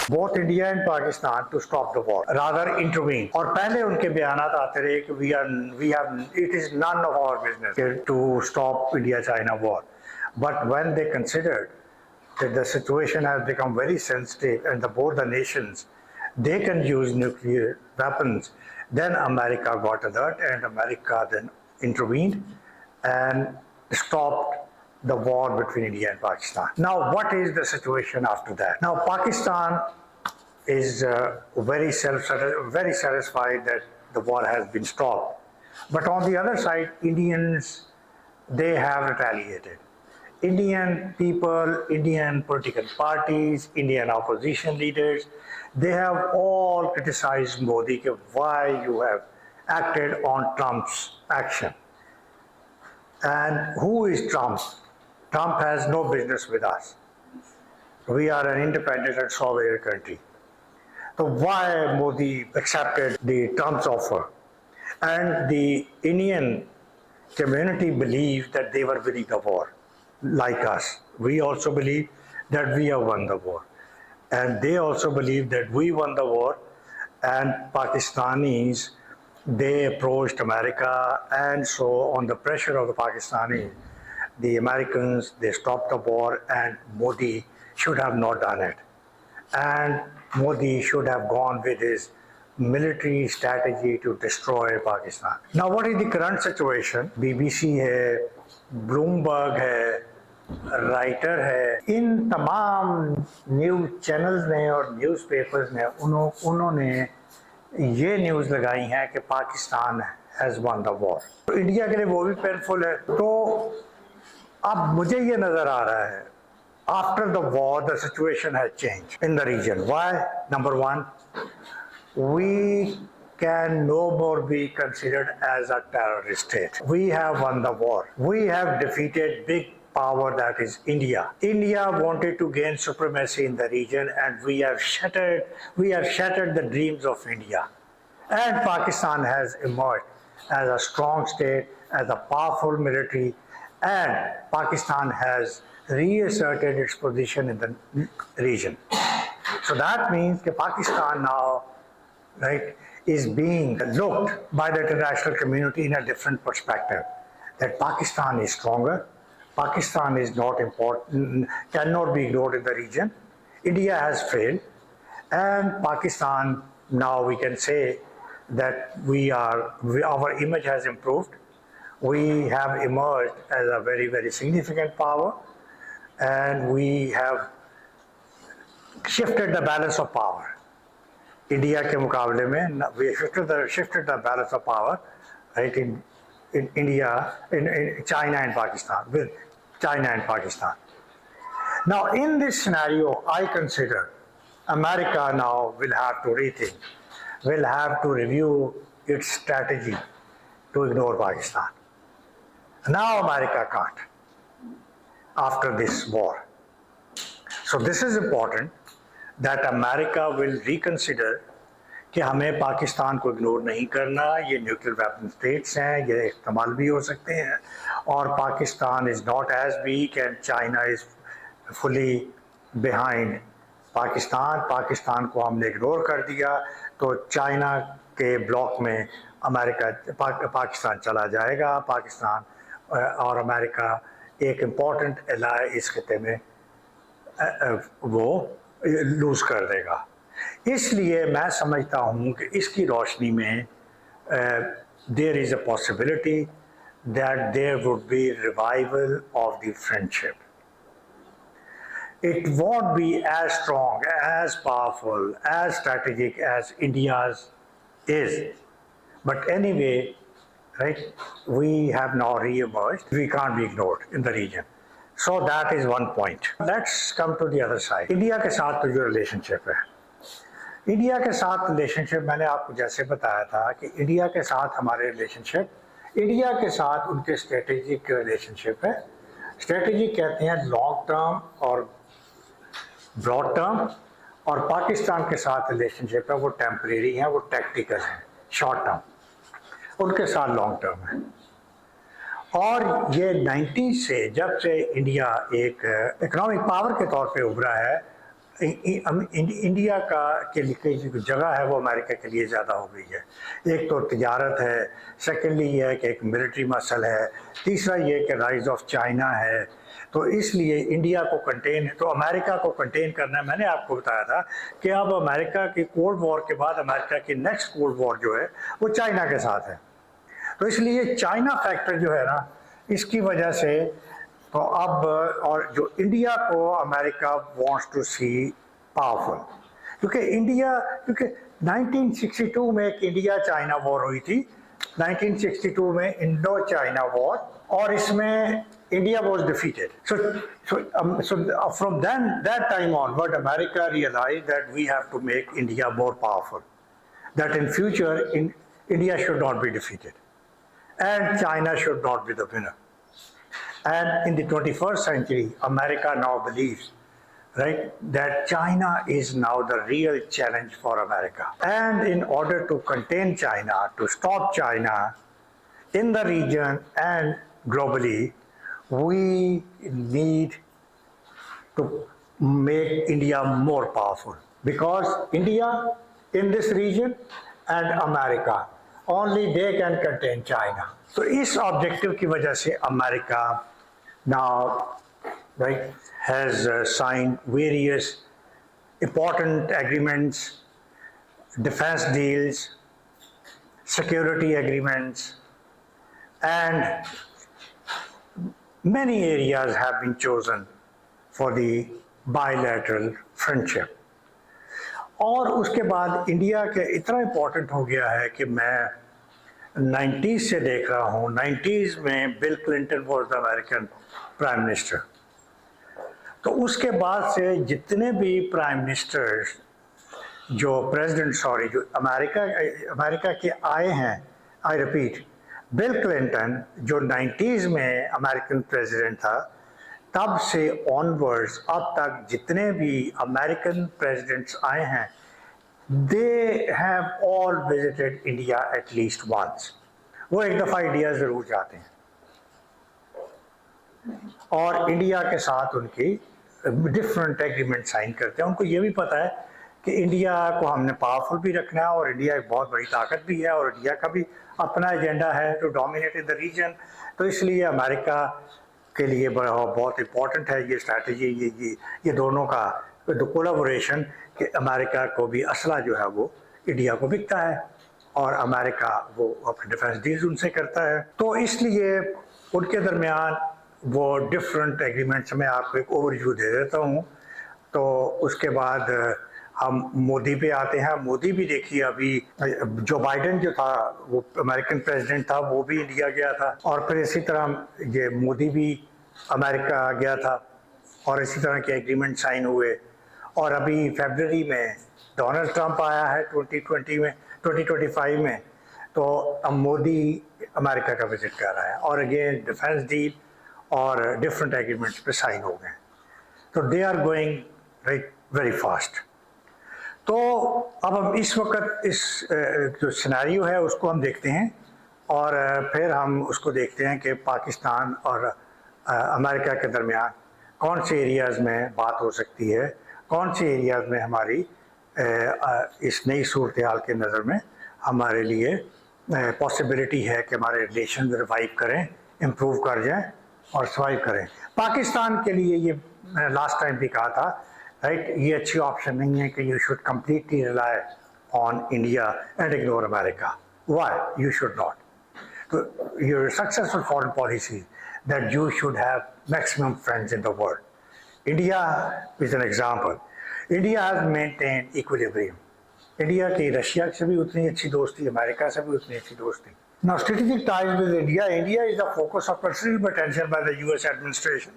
both India and Pakistan to stop the war, rather intervene. और पहले उनके बयानात आते रहे कि it is none of our business to stop India-China war. But when they considered that the situation has become very sensitive and both the nations, they can use nuclear weapons, then America got alert and America then intervened and stopped the war between India and Pakistan. Now, what is the situation after that? Now, Pakistan is very satisfied that the war has been stopped. But on the other side, Indians, they have retaliated. Indian people, Indian political parties, Indian opposition leaders, they have all criticized Modi that why you have acted on Trump's action. And who is Trump? Trump has no business with us. We are an independent and sovereign country. So why Modi accepted the Trump's offer? And the Indian community believed that they were winning the war, like us. We also believe that we have won the war. And they also believe that we won the war, and Pakistanis, they approached America, and so on the pressure of the Pakistanis, the Americans, they stopped the war, and Modi should have not done it. And Modi should have gone with his military strategy to destroy Pakistan. Now, what is the current situation? BBC है, Bloomberg है, writer है, इन तमाम news channels ने और newspapers ने उन्होंने ये news लगाई है कि Pakistan has one the war. तो इंडिया के लिए वो भी पेनफुल है। तो अब मुझे ये नज़र आ रहा है after the war the situation has change in the region. Why? Number one, we can no more be considered as a terrorist state. We have won the war. We have defeated big power, that is India. India wanted to gain supremacy in the region, and we have shattered the dreams of India. And Pakistan has emerged as a strong state, as a powerful military, and Pakistan has reasserted its position in the region. So that means that Pakistan now, right, is being looked by the international community in a different perspective. That Pakistan is stronger, Pakistan is not important, cannot be ignored in the region. India has failed, and Pakistan, now we can say that our image has improved. We have emerged as a very, very significant power, and we have shifted the balance of power. India के मुकाबले में we shifted the balance of power, right, in India, in China and Pakistan, with China and Pakistan. Now, in this scenario, I consider America now will have to rethink, will have to review its strategy to ignore Pakistan. Now America can't after this war. So this is important that America will reconsider कि हमें पाकिस्तान को ignore नहीं करना, ये nuclear weapon states हैं, ये इस्तेमाल भी हो सकते हैं, और Pakistan is not as weak and China is fully behind Pakistan को हमने इग्नोर कर दिया तो चाइना के ब्लॉक में पाकिस्तान चला जाएगा, पाकिस्तान और अमेरिका एक इम्पॉर्टेंट एलाय इस खिते में वो लूज़ कर देगा। इसलिए मैं समझता हूँ कि इसकी रोशनी में there is a possibility that there would be revival of the friendship. It won't be as strong, as powerful, as strategic as India's is. But anyway, right, we have now re-emerged. We can't be ignored in the region. So that is one point. Let's come to the other side. India के साथ तो जो relationship है, India के साथ relationship मैंने आपको जैसे बताया था कि इंडिया के साथ हमारे रिलेशनशिप, इंडिया के साथ उनके स्ट्रेटेजिक रिलेशनशिप है। स्ट्रेटेजिक कहते हैं लॉन्ग टर्म और ब्रॉड टर्म, और पाकिस्तान के साथ रिलेशनशिप है वो टेम्परेरी है, वो टैक्टिकल है, शॉर्ट टर्म, उनके साथ लॉन्ग टर्म है। और ये 90 से जब से इंडिया एक इकोनॉमिक पावर के तौर पे उभरा है, इंडिया का के लिए जो जगह है वो अमेरिका के लिए ज़्यादा हो गई है। एक तो तिजारत है, सेकेंडली ये है कि एक मिलिट्री मसल है, तीसरा ये कि राइज ऑफ चाइना है। तो इसलिए इंडिया को कंटेन, तो अमेरिका को कंटेन करना है। मैंने आपको बताया था कि अब अमेरिका की कोल्ड वॉर के बाद अमेरिका की नेक्स्ट कोल्ड वॉर जो है वो चाइना के साथ है। तो इसलिए चाइना फैक्टर जो है ना, इसकी वजह से तो अब, और जो इंडिया को America wants to see powerful, क्योंकि 1962 में एक इंडिया चाइना वॉर हुई थी, 1962 में इंडो चाइना वॉर, और इसमें India was defeated. So from then that time onward, America realized that we have to make India more powerful. That in future, India should not be defeated, and China should not be the winner. And in the 21st century, America now believes, right, that China is now the real challenge for America. And in order to contain China, to stop China in the region and globally, we need to make India more powerful, because India in this region and America, only they can contain China. So इस objective की वजह से America now, right, has signed various important agreements, defense deals, security agreements, and many areas have been chosen for the bilateral friendship. और उसके बाद India के इतना important हो गया है कि मैं 90s से देख रहा हूँ। 90s में bill Clinton was the American prime minister. तो उसके बाद से जितने भी प्राइम मिनिस्टर्स जो अमेरिका के आए हैं, आई रिपीट, बिल क्लिंटन जो 90s में अमेरिकन प्रेसिडेंट था, तब से ऑनवर्ड्स अब तक जितने भी अमेरिकन प्रेसिडेंट्स आए हैं, they have all visited India at least once. वो एक दफ़ा इंडिया ज़रूर जाते हैं और इंडिया के साथ उनकी डिफरेंट एग्रीमेंट साइन करते हैं। उनको ये भी पता है कि इंडिया को हमने पावरफुल भी रखना है और इंडिया एक बहुत बड़ी ताकत भी है और इंडिया का भी अपना एजेंडा है to dominate in the region. तो इसलिए अमेरिका के लिए बहुत इम्पोर्टेंट है ये स्ट्रैटेजी, ये दोनों का कोलैबोरेशन, कि अमेरिका को भी असला जो है वो इंडिया को बिकता है और अमेरिका वो अपने डिफेंस डील्स उनसे करता है। तो इसलिए उनके दरमियान वो डिफरेंट एग्रीमेंट्स में आपको एक ओवरव्यू दे देता हूँ। तो उसके बाद हम मोदी पे आते हैं। मोदी भी देखिए, अभी जो बाइडेन जो था वो अमेरिकन प्रेसिडेंट था, वो भी इंडिया गया था, और फिर इसी तरह ये मोदी भी अमेरिका गया था और इसी तरह के एग्रीमेंट साइन हुए। और अभी फरवरी में डोनाल्ड ट्रंप आया है 2025 में, तो अब मोदी अमेरिका का विजिट कर रहा है और अगेन डिफेंस डील और डिफरेंट एग्रीमेंट्स पे साइन हो गए। तो they are going right very fast. तो अब हम इस वक्त इस जो सिनेरियो है उसको हम देखते हैं और फिर हम उसको देखते हैं कि पाकिस्तान और अमेरिका के दरमियान कौन से एरियाज़ में बात हो सकती है, कौन से एरियाज़ में हमारी इस नई सूरत हाल के नज़र में हमारे लिए पॉसिबिलिटी है कि हमारे रिलेशन रिवाइव करें, इम्प्रूव कर जाएं और सर्वाइव करें। पाकिस्तान के लिए ये मैंने लास्ट टाइम भी कहा था, राइट, ये अच्छी ऑप्शन नहीं है कि you should completely rely on India and ignore America. Why you should not? तो your successful foreign policy that you should have maximum friends in the world. India is an example. India has maintain equilibrium. India की Russia से भी उतनी अच्छी दोस्ती, America से भी उतनी अच्छी दोस्ती। Now, strategic ties with India. India is the focus of considerable attention by the U.S. administration.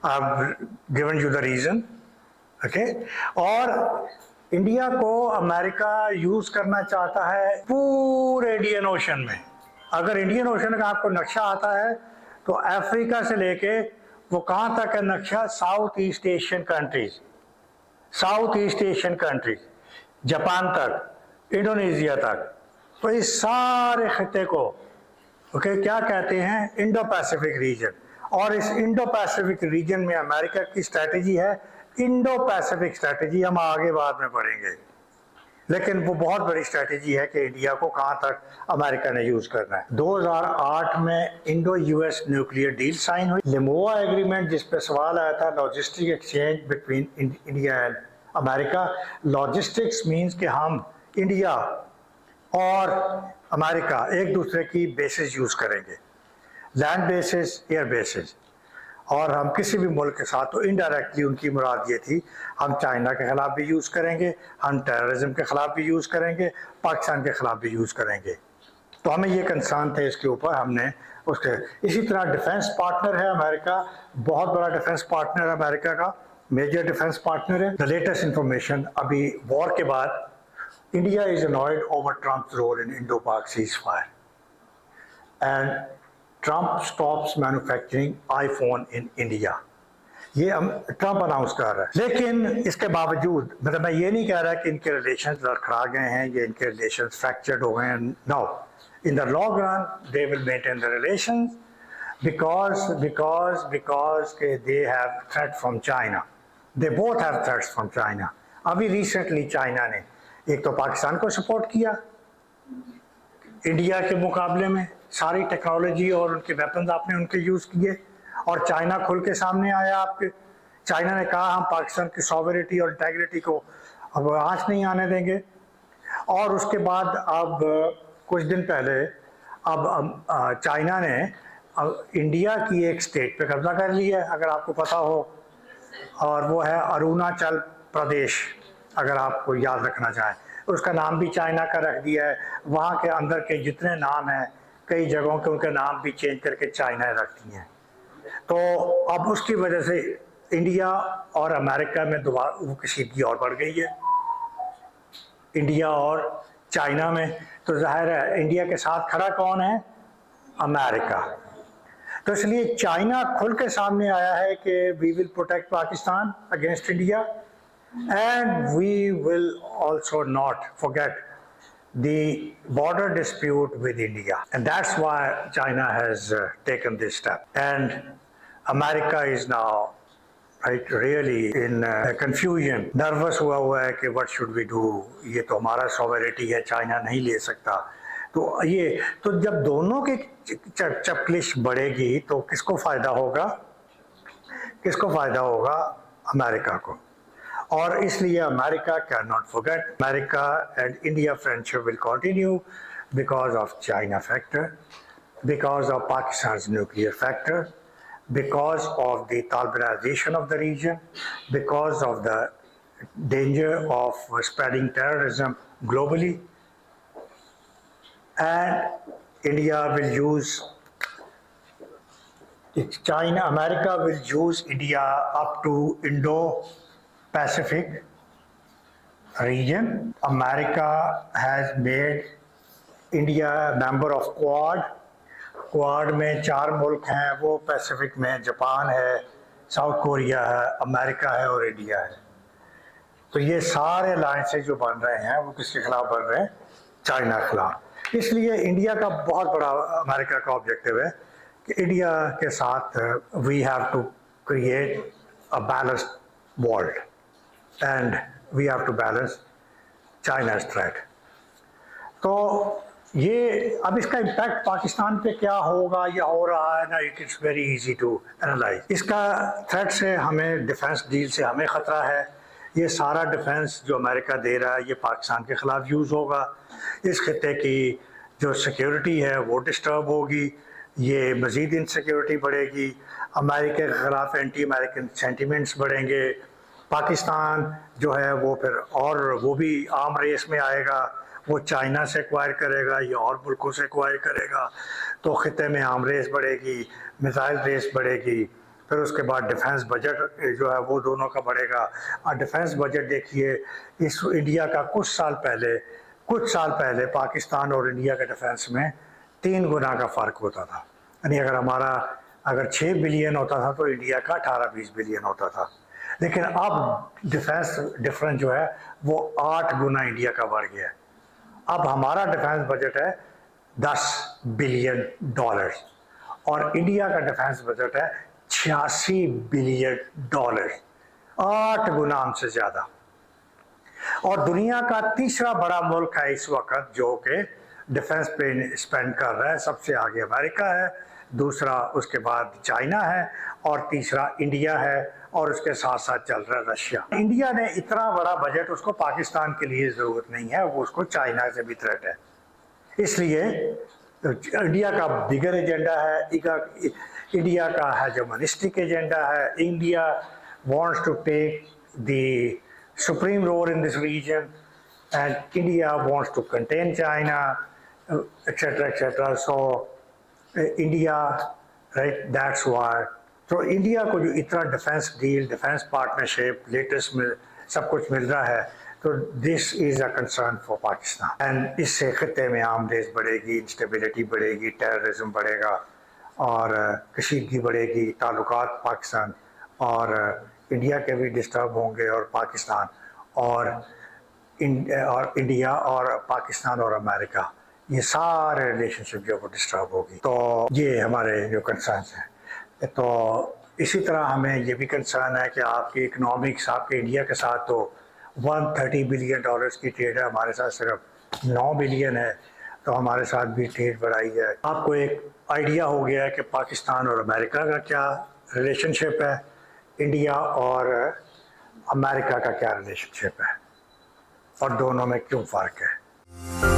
I've given you the reason. Okay? और इंडिया को अमेरिका यूज करना चाहता है पूरे इंडियन ओशन में। अगर इंडियन ओशन का आपको नक्शा आता है तो अफ्रीका से लेके वो कहाँ तक है नक्शा, south east Asian countries, Japan तक, इंडोनेशिया तक, तो इस सारे खत्ते को क्या कहते हैं, इंडो पैसिफिक रीजन। और इस इंडो पैसिफिक रीजन में अमेरिका की स्ट्रैटेजी है इंडो पैसिफिक स्ट्रैटेजी हम आगे बाद में पढ़ेंगे, लेकिन वो बहुत बड़ी स्ट्रैटेजी है कि इंडिया को कहां तक अमेरिका ने यूज करना है। 2008 में Indo US nuclear deal sign हुई, लिमोआ एग्रीमेंट, जिस पे सवाल आया था logistic exchange between India and America. Logistics means कि हम इंडिया और अमेरिका एक दूसरे की बेसिस यूज करेंगे, लैंड बेसिस, एयर बेसिस, और हम किसी भी मुल्क के साथ, तो इनडायरेक्टली उनकी मुराद ये थी हम चाइना के खिलाफ भी यूज़ करेंगे, हम टेररिज्म के खिलाफ भी यूज़ करेंगे, पाकिस्तान के खिलाफ भी यूज़ करेंगे। तो हमें ये कंसर्न थे, इसके ऊपर हमने उसके। इसी तरह डिफेंस पार्टनर है अमेरिका, बहुत बड़ा डिफेंस पार्टनर है अमेरिका का, मेजर डिफेंस पार्टनर है। द लेटेस्ट इंफॉर्मेशन, अभी वॉर के बाद India is annoyed over Trump's role in Indo Pak cease fire and Trump stops manufacturing iPhone in India. ये ट्रम्प अनाउंस कर रहा है, लेकिन इसके बावजूद, मतलब मैं ये नहीं कह रहा कि इनके रिलेशन लड़खड़ा गए हैं या इनके रिलेशन फ्रैक्चर्ड हो गए हैं। No, in the long run they will maintain the relation because they have threat from China, they both have threats from China. अभी रिसेंटली चाइना ने एक तो पाकिस्तान को सपोर्ट किया इंडिया के मुकाबले में, सारी टेक्नोलॉजी और उनके वेपन्स आपने उनके यूज़ किए, और चाइना खुल के सामने आया आपके। चाइना ने कहा हम पाकिस्तान की सॉवरेनिटी और इंटेग्रिटी को अब आँच नहीं आने देंगे। और उसके बाद अब कुछ दिन पहले अब चाइना ने अब इंडिया की एक स्टेट पे कब्जा कर लिया है, अगर आपको पता हो, और वो है अरुणाचल प्रदेश, अगर आपको याद रखना चाहें। उसका नाम भी चाइना का रख दिया है, वहाँ के अंदर के जितने नाम हैं, कई जगहों के उनके नाम भी चेंज करके चाइना रख दिए हैं। तो अब उसकी वजह से इंडिया और अमेरिका में दोबारा वो कशीदगी और बढ़ गई है, इंडिया और चाइना में। तो जाहिर है इंडिया के साथ खड़ा कौन है? अमेरिका। तो इसलिए चाइना खुल के सामने आया है कि we will protect Pakistan against India and we will also not forget the border dispute with India, and that's why China has taken this step, and America is now really in confusion, nervous हुआ है कि what should we do, ये तो हमारा sovereignty है, China नहीं ले सकता। तो ये तो जब दोनों की चपलिश बढ़ेगी तो किसको फायदा होगा? किसको फायदा होगा? अमेरिका को। और इसलिए America can not forget, America and India friendship will continue because of China factor, because of Pakistan nuclear factor, because of the Talibanization of the region, because of the danger of spreading terrorism globally, and India will use China, America will use India up to Indo-Pacific region. America has made India a member of Quad. Quad में 4 मुल्क हैं, वो Pacific में Japan है, south Korea है, America है और India है। तो ये सारे अलायंसेस जो बन रहे हैं वो किसके खिलाफ बन रहे हैं? चाइना के खिलाफ। इसलिए इंडिया का बहुत बड़ा अमेरिका का ऑब्जेक्टिव है कि इंडिया के साथ we have to create a balanced world and we have to balance China's threat. तो ये अब इसका इम्पैक्ट पाकिस्तान पे क्या होगा या हो रहा है ना, it is very easy to analyse. इसका थ्रेट से हमें डिफेंस डील से हमें ख़तरा है। ये सारा डिफेंस जो अमेरिका दे रहा है ये पाकिस्तान के ख़िलाफ़ यूज़ होगा, इस खत्े की जो सिक्योरिटी है वो डिस्टर्ब होगी, ये मज़ीद इनसिक्योरिटी बढ़ेगी, अमेरिका के ख़िलाफ़ एंटी अमेरिकन सेंटिमेंट्स बढ़ेंगे, पाकिस्तान जो है वो फिर और वो भी आर्म रेस में आएगा, वो चाइना से एक्वायर करेगा या और मुल्कों से एक्वायर करेगा, तो खत्े में आर्म रेस बढ़ेगी, मिसाइल रेस बढ़ेगी। फिर उसके बाद डिफेंस बजट जो है वो दोनों का बढ़ेगा। और डिफेंस बजट देखिए, इस इंडिया का कुछ साल पहले पाकिस्तान और इंडिया के डिफेंस में 3 गुना का फ़र्क होता था। यानी अगर 6 बिलियन होता था तो इंडिया का 18-20 बिलियन होता था, लेकिन अब डिफेंस डिफरेंस जो है वो 8 गुना इंडिया का बढ़ गया है। अब हमारा डिफेंस बजट है $10 बिलियन और इंडिया का डिफेंस बजट है $86 बिलियन। 8 गुना हमसे ज़्यादा। और दुनिया का तीसरा बड़ा मुल्क है इस वक्त जो कि डिफेंस पे स्पेंड कर रहा है। सबसे आगे अमेरिका है, दूसरा उसके बाद चाइना है और तीसरा इंडिया है और उसके साथ साथ चल रहा है रशिया। इंडिया ने इतना बड़ा बजट, उसको पाकिस्तान के लिए ज़रूरत नहीं है, वो उसको चाइना से भी थ्रेट है। इसलिए इंडिया का बिगर एजेंडा है, इंडिया का हेजेमोनिस्टिक एजेंडा है। India wants to take the supreme role in this region, and India wants to contain China, etc., etc. So India, right? That's why. तो इंडिया को जो इतना defence deal, defence partnership, latest में सब कुछ मिल रहा है, तो this is a concern for Pakistan. And इससे खत्ते में आमदेज बढ़ेगी, इंस्टेबिलिटी बढ़ेगी, टेररिज्म बढ़ेगा और कशीदगी बढ़ेगी, ताल्लुकात पाकिस्तान और इंडिया के भी डिस्टर्ब होंगे और पाकिस्तान और इंडिया और पाकिस्तान और अमेरिका, ये सारे रिलेशनशिप जो वो डिस्टर्ब होगी। तो ये हमारे जो कंसर्न्स हैं। तो इसी तरह हमें ये भी कंसर्न है कि आपकी इकनॉमिक्स, आपके इंडिया के साथ तो 130 बिलियन डॉलर्स की ट्रेड है, हमारे साथ सिर्फ 9 बिलियन है, तो हमारे साथ भी ट्रेड बढ़ाई है। आपको एक आइडिया हो गया है कि पाकिस्तान और अमेरिका का क्या रिलेशनशिप है, इंडिया और अमेरिका का क्या रिलेशनशिप है और दोनों में क्यों फ़र्क है।